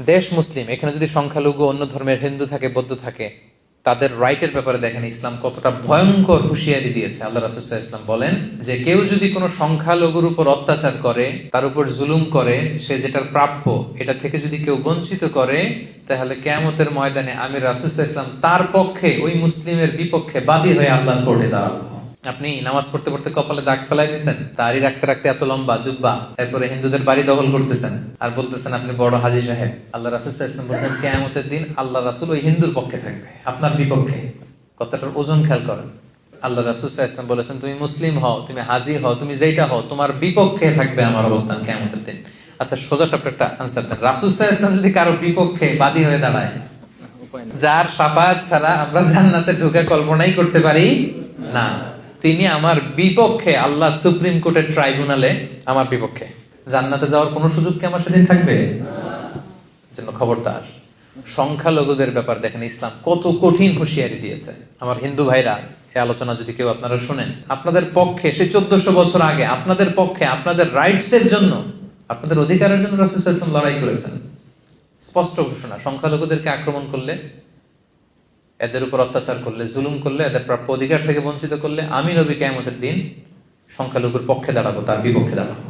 দেশ মুসলিম, এখানে যদি সংখ্যালঘু অন্য ধর্মের হিন্দু থাকে, বৌদ্ধ থাকে, তাদের রাইটের ব্যাপারে দেখেন ইসলাম কতটা ভয়ঙ্কর হুঁশিয়ারি দিয়েছে। আল্লাহ রাসূল সাল্লাল্লাহু আলাইহি ওয়াসাল্লাম বলেন যে কেউ যদি কোনো সংখ্যালঘুর উপর অত্যাচার করে, তার উপর জুলুম করে, সে যেটার প্রাপ্য এটা থেকে যদি কেউ বঞ্চিত করে, তাহলে কিয়ামতের ময়দানে আমি রাসূল সাল্লাল্লাহু আলাইহি ওয়াসাল্লাম তার পক্ষে, ওই মুসলিমের বিপক্ষে বাদী হয়ে আল্লাহর কোর্টে দাঁড়াবো। আপনি নামাজ পড়তে পড়তে কপালে দাগ ফেলাই দিয়েছেন, দাড়ি রাখতে রাখতে এত লম্বা জুব্বা, এরপরে হিন্দুদের বাড়ি দখল করতেছেন আর বলতেছেন আপনি বড় হাজী সাহেব। আল্লাহ রাসূল সাল্লাল্লাহু আলাইহি ওয়াসাল্লাম বলেন কিয়ামতের দিন আল্লাহ রাসূল ওই হিন্দুর পক্ষে থাকবে, আপনার বিপক্ষে। কথাটার ওজন খেয়াল করেন। আল্লাহ রাসূল সাল্লাল্লাহু আলাইহি ওয়াসাল্লাম বলেছেন তুমি মুসলিম হও, তুমি হাজী হও, তুমি যেটা হও, তোমার বিপক্ষে থাকবে আমার অবস্থান কিয়ামতের দিন। আচ্ছা, সোজা সাপটা একটা আনসার দেন। রাসূল সাল্লাল্লাহু আলাইহি ওয়াসাল্লাম যদি কারো বিপক্ষে বাদী হয়ে দাঁড়ায়, যার শাফাআত ছাড়া আমরা জান্নাতে ঢোকা কল্পনাই করতে পারি না, তিনি আমার বিপক্ষে, আল্লাহ সুপ্রিম কোর্টের ট্রাইব্যুনালে আমার বিপক্ষে, জান্নাতে যাওয়ার কোন সুযোগ কি আমার সেদিন থাকবে? জন্য খবরদার। সংখ্যালঘুদের ব্যাপার দেখেন ইসলাম কত কঠিন হুঁশিয়ারি দিয়েছে। আমার হিন্দু ভাইরা, এই আলোচনা যদি কেউ আপনারা শুনেন, আপনাদের পক্ষে সে 1400 বছর আগে আপনাদের পক্ষে, আপনাদের রাইটস এর জন্য, আপনাদের অধিকারের জন্য রাসূল সাল্লাল্লাহু আলাইহি ওয়াসাল্লাম লড়াই করেছেন। স্পষ্ট ঘোষণা, সংখ্যালঘুদেরকে আক্রমণ করলে, এদের উপর অত্যাচার করলে, জুলুম করলে, এদের প্রাপ্য অধিকার থেকে বঞ্চিত করলে, আমি নবী কিয়ামতের দিন সংখ্যালঘুর পক্ষে দাঁড়াবো, তার বিপক্ষে দাঁড়াবো।